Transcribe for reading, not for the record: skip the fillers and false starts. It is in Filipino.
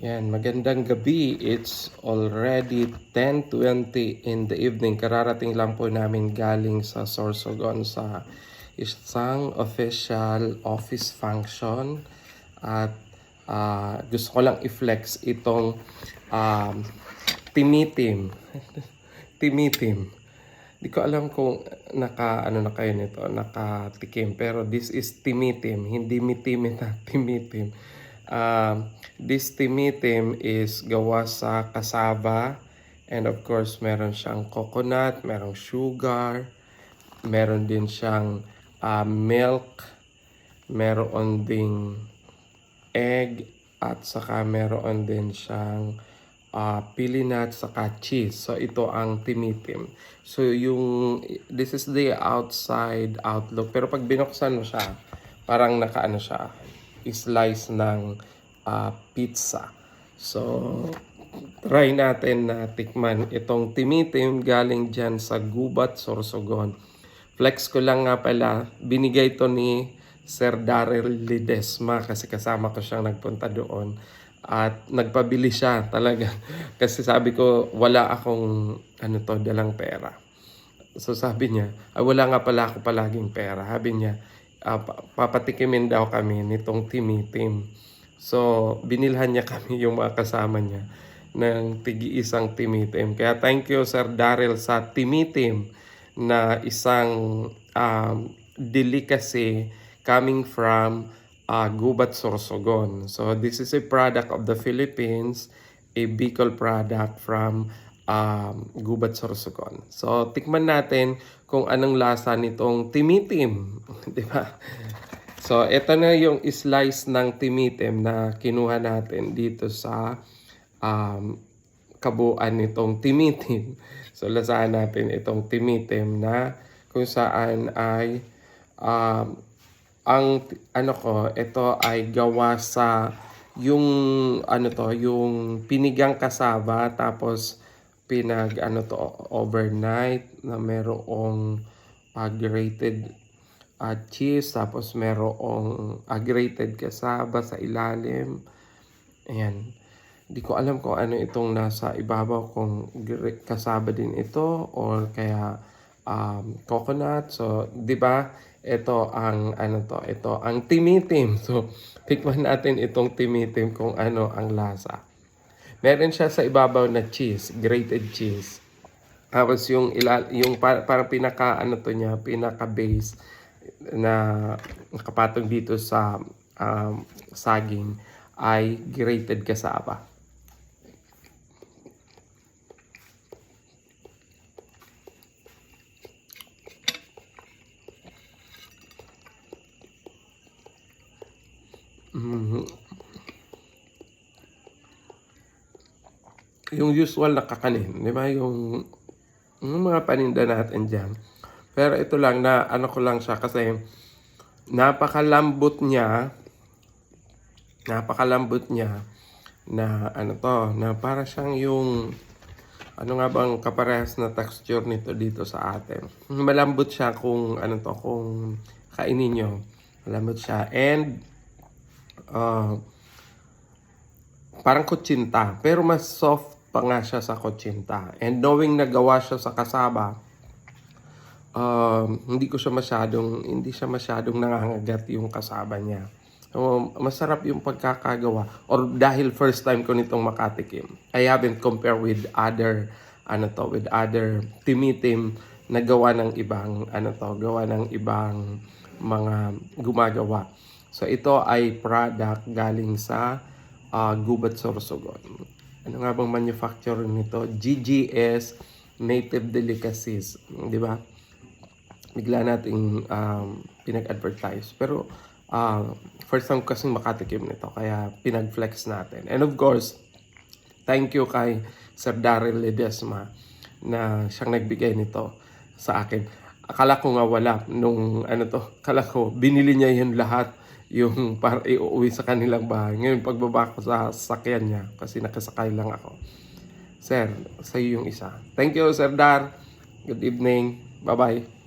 Yan, magandang gabi. It's already 10:20 in the evening. Kararating lang po namin galing sa Sorsogon sa isang official office function. At gusto ko lang i-flex itong timitim. Timitim. Di ko alam kung ano na kayo nito, nakatikim. Pero this is timitim, hindi mitimit na timitim. This timitim is gawa sa cassava, and of course meron siyang coconut, merong sugar, meron din siyang milk, meron ding egg, at saka meron din siyang pili nut saka cheese. So ito ang timitim. So this is the outside outlook, pero pag binuksan mo siya, parang nakaano siya, slice ng pizza. So try natin na tikman itong timitim galing dyan sa Gubat, Sorsogon. Flex ko lang nga pala, binigay to ni Sir Daryl Ledesma kasi kasama ko siyang nagpunta doon. At nagpabili siya talaga kasi sabi ko wala akong dalang pera. So sabi niya, wala nga pala ako palaging pera. Sabi niya, papatikimin daw kami nitong timitim. So binilhan niya kami, yung mga kasama niya, ng tig-isang timitim. Kaya thank you Sir Daryl sa timitim na isang delicacy coming from Gubat, Sorsogon. So this is a product of the Philippines, a Bicol product from Gubat, Sorsogon. So tikman natin kung anong lasa nitong timitim, di ba? So ito na yung slice ng timitim na kinuha natin dito sa kabuuan nitong timitim. So lasahan natin itong timitim na kung saan ay ito ay gawa sa yung pinigang cassava, tapos overnight na merong grated cheese, tapos merong grated cassava sa ilalim. Ayan. Hindi ko alam kung ano itong nasa ibabaw, kung cassava din ito or kaya coconut. So, 'di ba? Ito ang ito ang timitim. So, tikman natin itong timitim kung ano ang lasa. Meron siya sa ibabaw na cheese, grated cheese. Tapos yung parang pinaka pinaka base na nakapatong dito sa saging ay grated cassava. Yung usual na kakanin, di ba? Yung mga paninda natin dyan. Pero ito lang na ko lang siya kasi napakalambot niya na na para siyang yung nga bang kaparehas na texture nito dito sa atin. Malambot siya kung kung kainin nyo. Malambot siya and parang kutsinta, pero mas soft pa nga siya sa kutsinta. And knowing na gawa siya sa cassava, hindi siya masyadong nangangagat yung cassava niya. Masarap yung pagkakagawa, or dahil first time ko nitong makatikim. I haven't compared with other timitim na gawa ng ibang mga gumagawa. So ito ay product galing sa Gubat, Sorsogon. Ano nga bang manufacturer nito? GGS Native Delicacies, di ba? Bigla nating pinag-advertise. Pero first time kasing makatikim nito, kaya pinag-flex natin. And of course, thank you kay Sir Daryl Ledesma na siyang nagbigay nito sa akin. Akala ko nga wala nung akala ko binili niya yun lahat, yung para iuwi sa kanilang bahay. Ngayon pagbaba ko sa sasakyan niya, kasi nakasakay lang ako. Sir, sa'yo yung isa. Thank you Sir Dar. Good evening. Bye-bye.